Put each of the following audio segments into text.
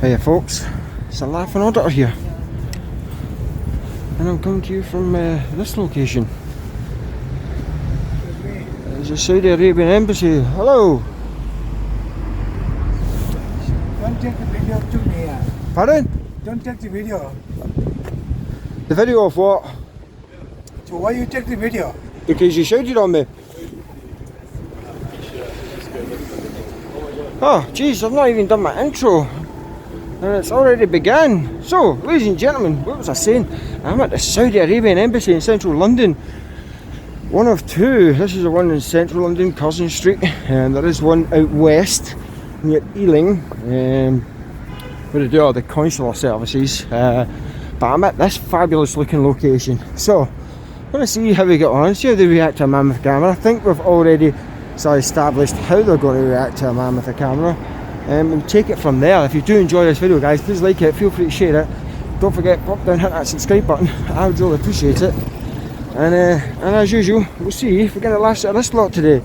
Hiya folks, it's a Laughing Auditor here, and I'm coming to you from this location. There's a Saudi Arabian embassy. Hello! Don't take the video to me. Pardon? Don't take the video. The video of what? So why you take the video? Because you shouted on me. Oh jeez, I've not even done my intro and it's already began. So, ladies and gentlemen, what was I saying? I'm at the Saudi Arabian embassy in central London. One of two. This is the one in central London, Curzon Street, and there is one out west near Ealing, where they do all the consular services. But I'm at this fabulous looking location. So, I'm going to see how we get on, see how they react to a man with a camera. I think we've already established how they're going to react to a man with a camera. We'll take it from there. If you do enjoy this video, guys, please like it, feel free to share it. Don't forget, pop down, hit that subscribe button. I would really appreciate it. And as usual, we'll see if we're going to last at this lot today.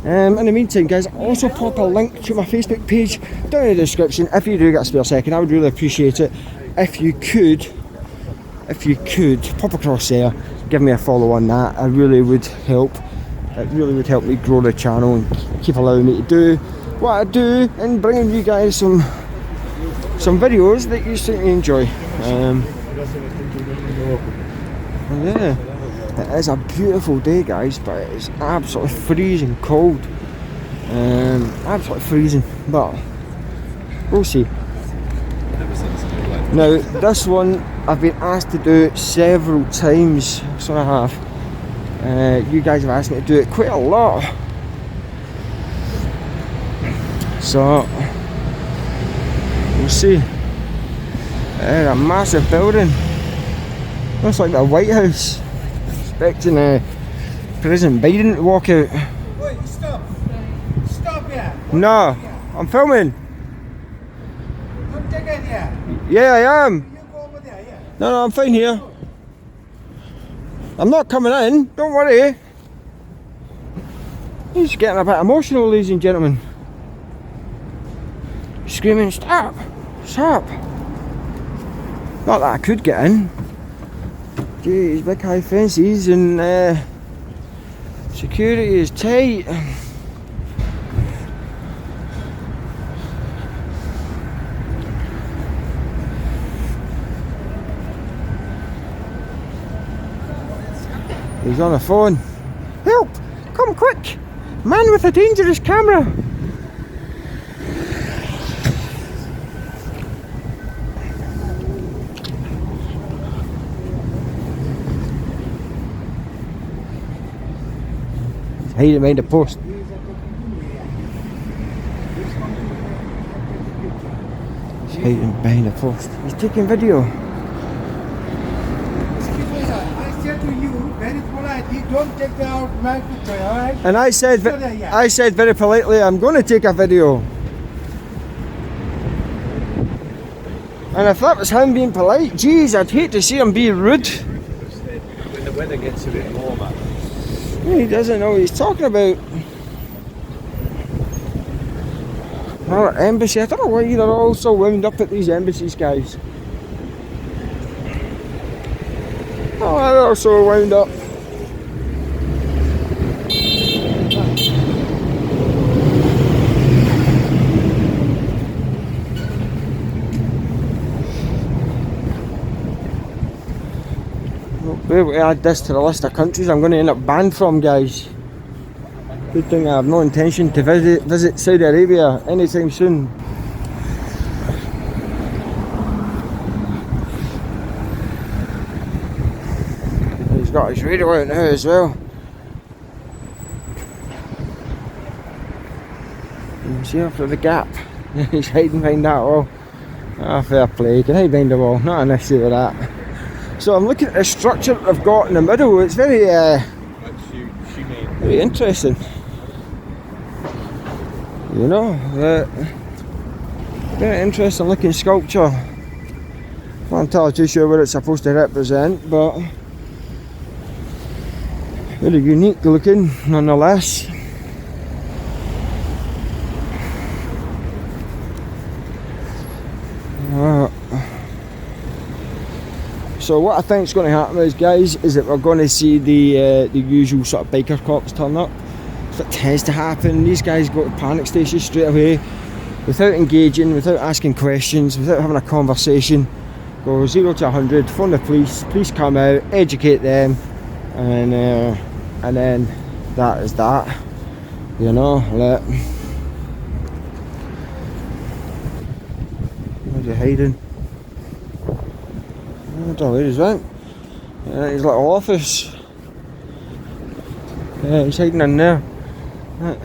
In the meantime, guys, I'll also pop a link to my Facebook page down in the description. If you do get a spare second, I would really appreciate it. If you could pop across there, give me a follow on that. It really would help. It really would help me grow the channel and keep allowing me to do what I do and bringing you guys some videos that you seem to enjoy. Yeah, it is a beautiful day, guys, but it is absolutely freezing cold. Absolutely freezing, but we'll see. Now, this one I've been asked to do it several times, so I have. You guys have asked me to do it quite a lot. So, we'll see. A massive building. Looks like the White House. Expecting President Biden to walk out. Wait, stop. Stop here. No, I'm filming. Don't take it here. Yeah, I am. You go over there, yeah. No, I'm fine here. I'm not coming in, don't worry. He's getting a bit emotional, ladies and gentlemen. Screaming, stop! Stop! Not that I could get in. Jeez, big high fences and security is tight. He's on the phone. Help! Come quick! Man with a dangerous camera! He's hiding behind a post. He's hiding behind a post. He's taking video. Very politely, don't take the out my picture, alright? And I said very politely, I'm going to take a video. And if that was him being polite, geez, I'd hate to see him be rude. When the weather gets a bit warmer. He doesn't know what he's talking about. Well, embassy, I don't know why they're all so wound up at these embassies, guys. Oh, they're so wound up. We're able to add this to the list of countries I'm going to end up banned from, guys. Good thing I have no intention to visit Saudi Arabia anytime soon. He's got his radio out now as well. You can see after the gap. He's hiding behind that wall. Ah, fair play, you can hide behind the wall, not an issue with that. So I'm looking at the structure that I've got in the middle. It's very very interesting. You know, very interesting looking sculpture. Not entirely too sure what it's supposed to represent, but very unique looking nonetheless. So what I think is going to happen is, guys, is that we're going to see the usual sort of biker cops turn up. So it tends to happen. These guys go to panic stations straight away, without engaging, without asking questions, without having a conversation. Go 0 to 100, phone the police, police come out, educate them, and then that is that. You know, where's he hiding? I don't know where he's went. His little office. Yeah, he's hiding in there. You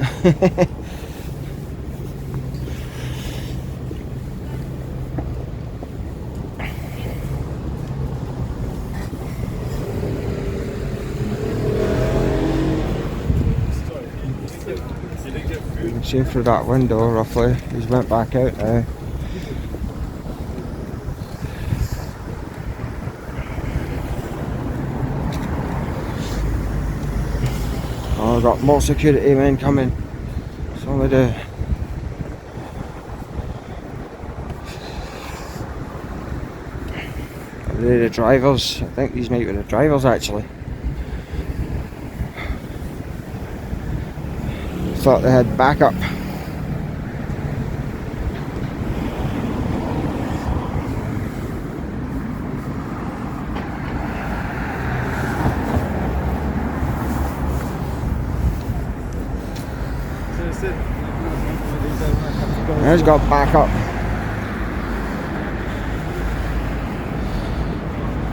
can see through that window roughly. He's went back out now. Oh, I've got more security men coming. So we do. They're the drivers. I think these might be the drivers actually. Thought they had backup. He's got backup.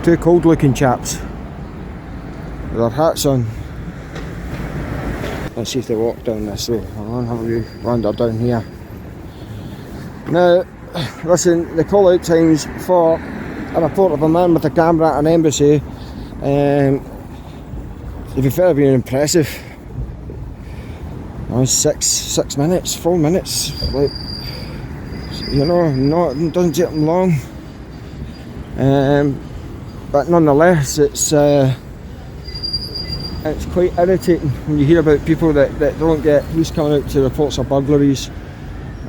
Two cold looking chaps with their hats on. Let's see if they walk down this way. I'll have a wander down here. Now, listen, the call out times for a report of a man with a camera at an embassy, to be fair, have been impressive. 6 minutes, 4 minutes, like, you know, it doesn't take them long. But nonetheless, it's quite irritating when you hear about people that don't get police coming out to reports of burglaries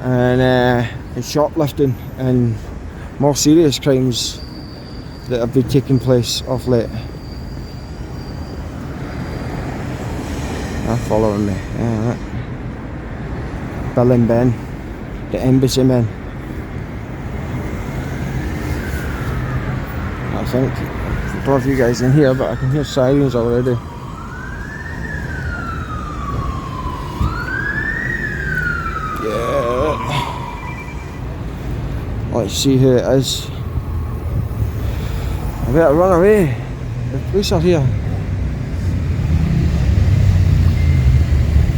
and shoplifting and more serious crimes that have been taking place of late. They're following me. Yeah, right. Bill and Ben, the embassy men. I think a lot of you guys in here, but I can hear sirens already. Let's see who it is. I better run away. The police are here.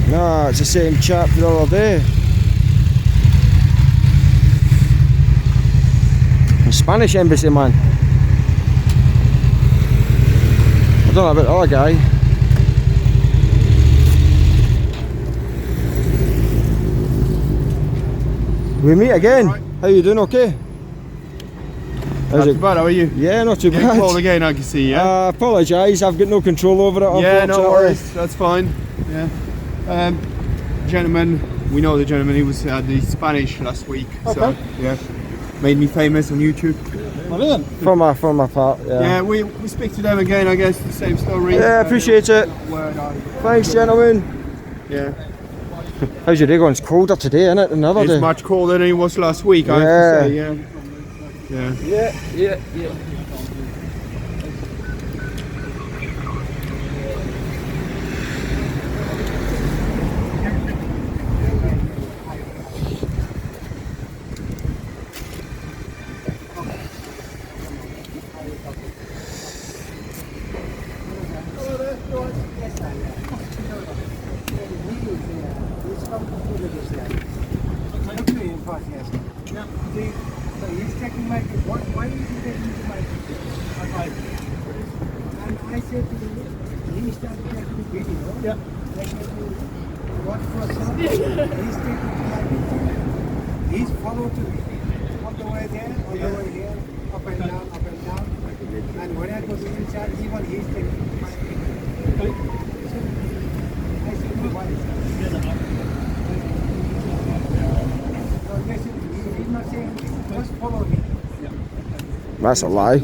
No, it's the same chap the other day. The Spanish embassy man. I don't know about the other guy. We meet again. Right. How you doing? Okay? Not too bad, how are you? Yeah, not too bad. Called again, I can see, yeah? I apologise, I've got no control over it. Yeah, no worries, that's fine. Yeah. Gentleman, we know the gentleman, he was the Spanish last week. Okay. So, yeah. Made me famous on YouTube. Brilliant. From my part, yeah. Yeah, we speak to them again, I guess, the same story. Yeah, appreciate it. Thanks, gentlemen. Yeah. How's your day going? It's colder today, isn't it, than the other day? It's much colder than it was last week, I have to say, yeah. Yeah. So he's taking my, why is he taking my and I said to him, he started taking video. Yeah. What for some? He's taking my video. He's followed to me. On the way there, on the way here, up and down, up and down. And when I was inside, even he's taking my video. So I said, no, why is that? That's a lie.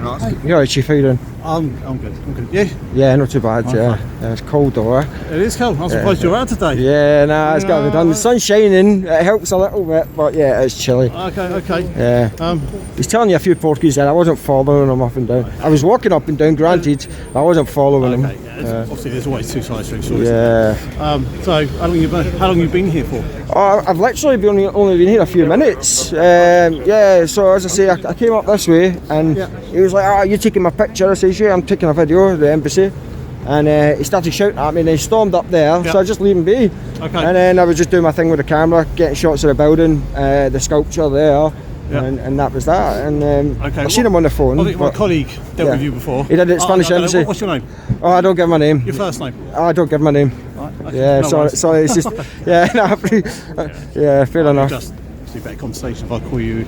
ask. You're right, Chief, how you doing? I'm good. I'm good. Yeah, Yeah, not too bad, I'm yeah. It's cold though, eh? it is cold. I'm surprised you're out today. Yeah, nah, it's got to be done. The sun's shining, it helps a little bit, but yeah, it's chilly. Okay. Yeah. He's telling you a few porkies there, I wasn't following him up and down. I was walking up and down, granted, I wasn't following Okay. him. Obviously, there's always two sides to a story. Yeah. So, how long you been here for? Oh, I've literally only been here a few minutes. Yeah, so as I say, I came up this way and he was like, "Oh, you taking my picture?" I says, "Yeah, I'm taking a video of the embassy." And he started shouting at me and he stormed up there, so I just leave him be. Okay. And then I was just doing my thing with the camera, getting shots of the building, the sculpture there, and that was that. And Okay. I've seen him on the phone. I think my but colleague dealt with you before. He did it at Spanish no, embassy. What's your name? Oh, I don't give my name. Your first name? I don't give my name. Right, okay. Yeah, No sorry, worries. sorry, it's just, yeah, no, yeah, fair enough. Just a better conversation if I call you.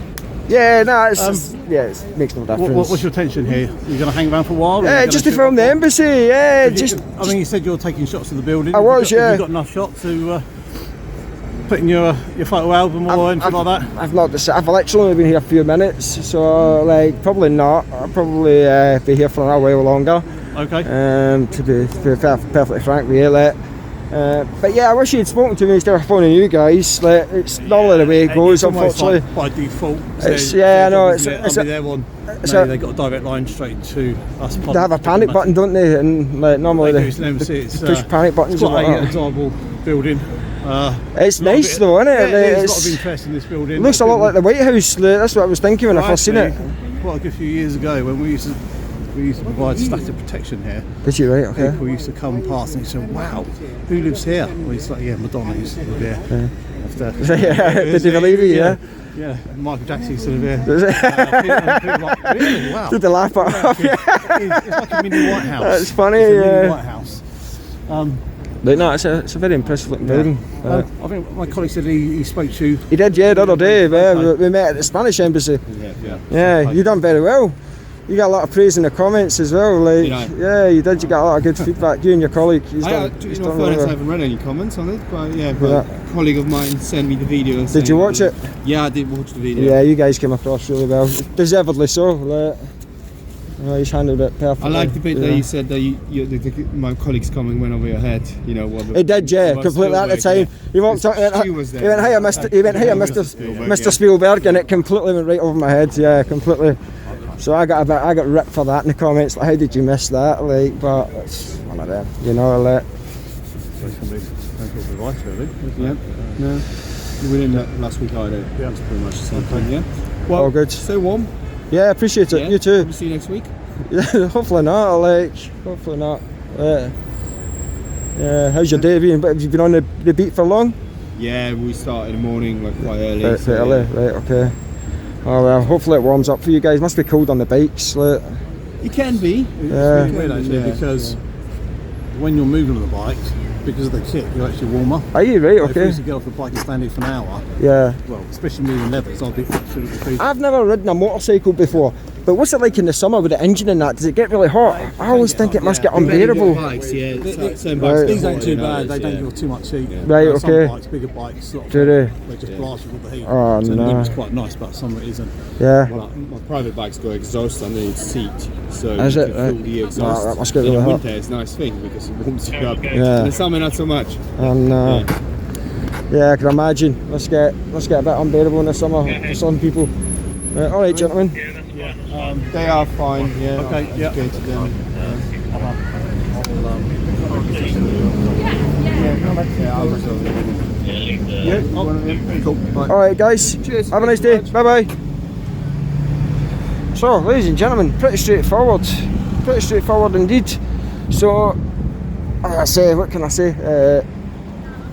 Yeah, no, it's just, yeah, it makes no difference. What's your intention here? You're going to hang around for a while? or Yeah, you're gonna just to shoot film the off? embassy, yeah, just. I mean, you said you're taking shots of the building. I was, Have yeah. you got enough shots to put in your photo album or anything like that? I've not decided. I've literally only been here a few minutes, so like probably not. I'll probably be here for a while longer. Okay. To be perfectly frank with you, like. But yeah, I wish you'd spoken to me instead of phoning you guys. Like, it's normally the way it goes, It's almost unfortunately. like by default. It's- yeah, I know, it's I'll be there one. it's No, a- they've got a direct line straight to us. They have a panic button, don't they? And like normally They they, do, it's an embassy, it's, push panic buttons. It's and quite whatnot. a desirable building. It's Lot of nice though, isn't it? Yeah, Like, there's a lot it's- of interest in this building. looks a lot like the White House. Like, that's what I was thinking when I first seen it. Quite a good few years ago when we used to provide static protection here. Did you, right? Okay. People used to come past and say, "Wow, who lives here?" Well, it's like, "Yeah, Madonna used to live here." After, Yeah, did they believe you? Yeah. Yeah, Michael Jackson used to live here. Does it? People like, really? Wow. Did they laugh at off? It's like a mini White House. That's funny, It's a mini yeah. White House. But no, it's a very impressive looking building. I think my colleague said he spoke to you. He did, yeah, the other day. We met at the Spanish embassy. Yeah, you done very well. You got a lot of praise in the comments as well. Like, Did I? yeah, you did. You got a lot of good feedback. You and your colleague. He's I done fairness, really I well. haven't read any comments on it, but yeah, but a colleague of mine sent me the video. Did you watch it? Yeah, I did watch the video. Yeah, you guys came across really well. Deservedly so. Like, he's handled it perfectly. I like the bit you that know. you said that my colleague's comment went over your head. You know what? He did, yeah, what completely at the Spielberg, time. He walked up, Stu was there. he went, "Hiya, Mr. He went, "Hiya, Mr. Mr. Spielberg," and it completely went right over my head. Yeah, completely. So I got ripped for that in the comments. Like, how did you miss that? Like, but it's one of them, you know. Like, Yeah. No. We didn't last week either. Yeah. It's pretty much the same thing. Yeah. Well, all good. stay warm. Yeah, appreciate it. Yeah. You too. We'll see you next week. Yeah, hopefully not. Like, hopefully not. Yeah. How's your day been? Have you been on the beat for long? Yeah, we start in the morning, like quite early. Right, so, early. yeah. Right. Okay. Oh well. Hopefully it warms up for you guys. Must be cold on the bikes. Like, It can be. Yeah. It's weird actually because when you're moving on the bike, because of the kit, you're actually warmer. are you right? If you Okay. used to get off the bike and stand here for an hour, Yeah. well, especially moving levers, I'd be absolutely freezing. I've never ridden a motorcycle before, but what's it like in the summer with the engine and that? Does it get really hot? I always think it must get unbearable. Bikes, yeah. Same Right. bikes. These ain't too you know, bad, they it's, don't yeah. give off too much heat. Right, Some okay. bikes, bigger bikes, sort of, Do they? just blast you with the heat. Oh, so no. the winter's quite nice, but summer it isn't. Yeah. My private bike's got exhaust underneath the seat, so Is you it? can feel the exhaust. that must get in really hot. winter, it's a nice thing because it warms you up. Yeah. In the summer, not so much. And yeah, I can imagine. Let's get a bit unbearable in the summer for some people. All right, gentlemen. They are fine. Yeah. Okay, yeah. Educated them. All right, guys. Cheers. Have a nice day. Bye bye. So, ladies and gentlemen, pretty straightforward. Pretty straightforward indeed. So, as I say, what can I say?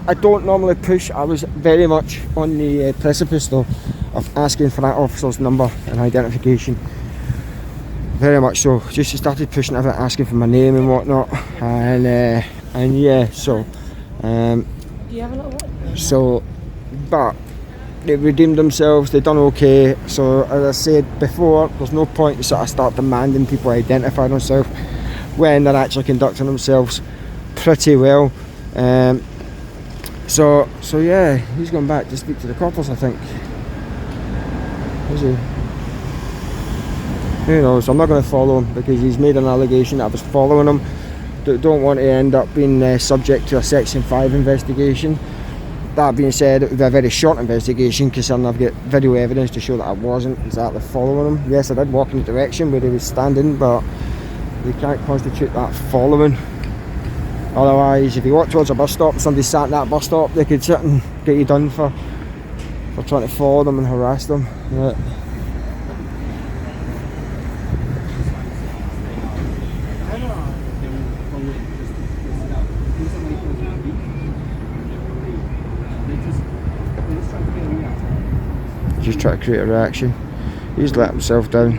I don't normally push. I was very much on the precipice though of asking for that officer's number and identification. Very much so. Just started pushing it, asking for my name and whatnot, and yeah. So, but they redeemed themselves. They done okay. So as I said before, there's no point to sort of start demanding people identify themselves when they're actually conducting themselves pretty well. So yeah, he's gone back to speak to the coppers, I think. Is he? Who knows? I'm not going to follow him because he's made an allegation that I was following him. Don't want to end up being subject to a Section 5 investigation. That being said, it would be a very short investigation considering I've got video evidence to show that I wasn't exactly following him. Yes, I did walk in the direction where he was standing, but they can't constitute that following. Otherwise, if you walk towards a bus stop and somebody sat in that bus stop, they could sit and get you done for trying to follow them and harass them. Yeah. Just try to create a reaction. He's let himself down.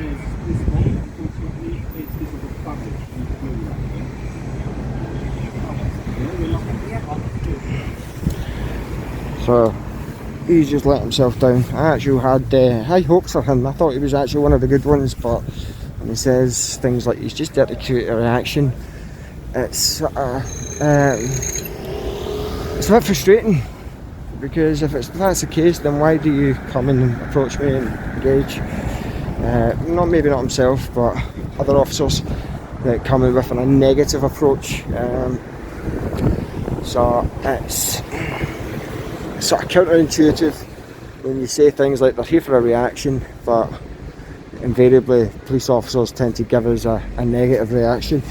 So he's just let himself down. I actually had high hopes for him. I thought he was actually one of the good ones, but when he says things like he's just there to create a reaction, it's a bit frustrating. Because if that's the case, then why do you come and approach me and engage? Maybe not himself, but other officers that come in with a negative approach. So it's sort of counterintuitive when you say things like they're here for a reaction, but invariably police officers tend to give us a negative reaction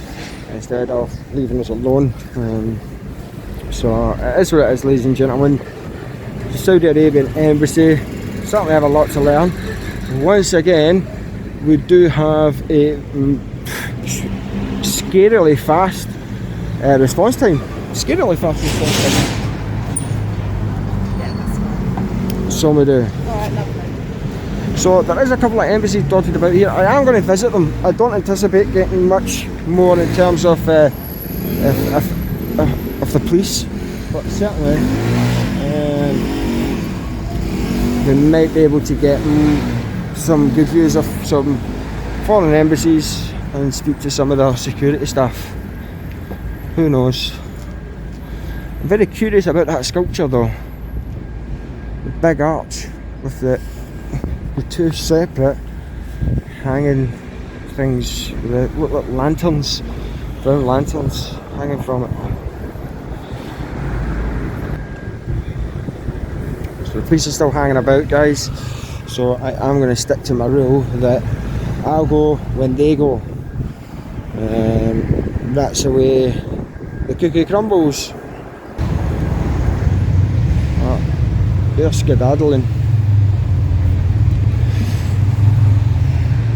instead of leaving us alone. So it is what it is, ladies and gentlemen. The Saudi Arabian embassy certainly have a lot to learn. Once again, we do have a scarily fast response time. Scarily fast response time. So we do. So there is a couple of embassies dotted about here. I am going to visit them. I don't anticipate getting much more in terms of the police, but certainly we might be able to get some good views of some foreign embassies and speak to some of the security staff. Who knows? I'm very curious about that sculpture though. The big arch with the two separate hanging things, that look like lanterns, brown lanterns hanging from it. The police are still hanging about, guys, so I am going to stick to my rule that I'll go when they go. That's the way the cookie crumbles. They're skedaddling.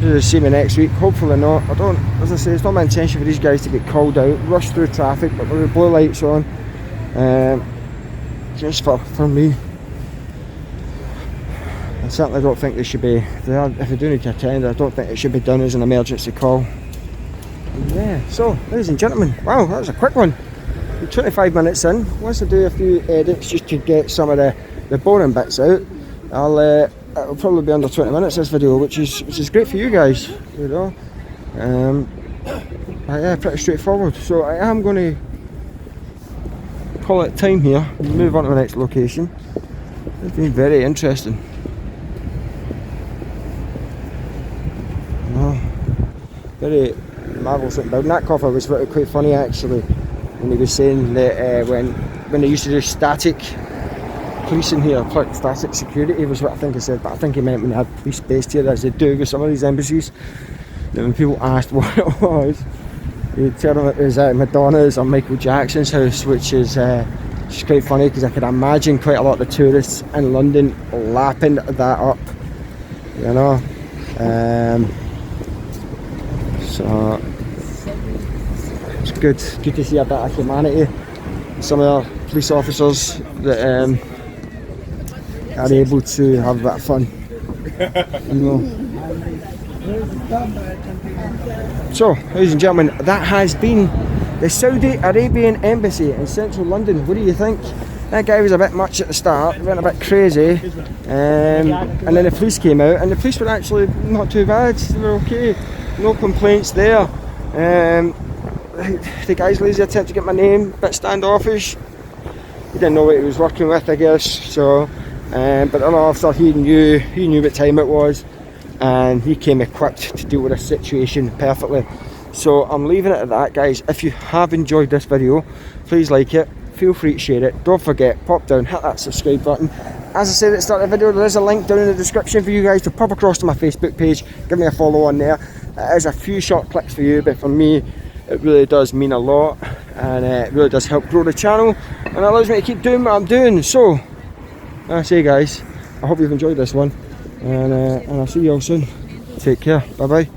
You'll see me next week, hopefully not. As I say, it's not my intention for these guys to get called out, rush through traffic, but with the blue lights on, just for me. I certainly don't think they should be, if they do need to attend, I don't think it should be done as an emergency call. Yeah, so ladies and gentlemen, wow, that was a quick one. We're 25 minutes in. Once I do a few edits just to get some of the boring bits out, it'll probably be under 20 minutes this video, which is great for you guys, you know. Yeah, pretty straightforward. So I am going to call it time here and move on to the next location. It's been very interesting. Very marvellous building. That cover was quite funny actually, when he was saying that when they used to do static policing here, static security was what I think he said, but I think he meant when they had police based here, as they do with some of these embassies, that when people asked what it was, he'd tell them it was Madonna's or Michael Jackson's house, which is just quite funny because I could imagine quite a lot of the tourists in London lapping that up, you know. So it's good to see a bit of humanity. Some of the police officers that are able to have a bit of fun, you know. So, ladies and gentlemen, that has been the Saudi Arabian embassy in central London. What do you think? That guy was a bit much at the start, went a bit crazy, and then the police came out, and the police were actually not too bad. They were okay. No complaints there. The guy's lazy attempt to get my name, a bit standoffish. He didn't know what he was working with, I guess. So, but the other officer, he knew what time it was. and he came equipped to deal with this situation perfectly. So I'm leaving it at that, guys. If you have enjoyed this video, please like it, feel free to share it. Don't forget, pop down, hit that subscribe button. As I said at the start of the video, there is a link down in the description for you guys to pop across to my Facebook page. Give me a follow on there. It is a few short clicks for you, but for me it really does mean a lot, and it really does help grow the channel, and it allows me to keep doing what I'm doing. So like I say, guys, I hope you've enjoyed this one, and I'll see you all soon. Take care, bye bye.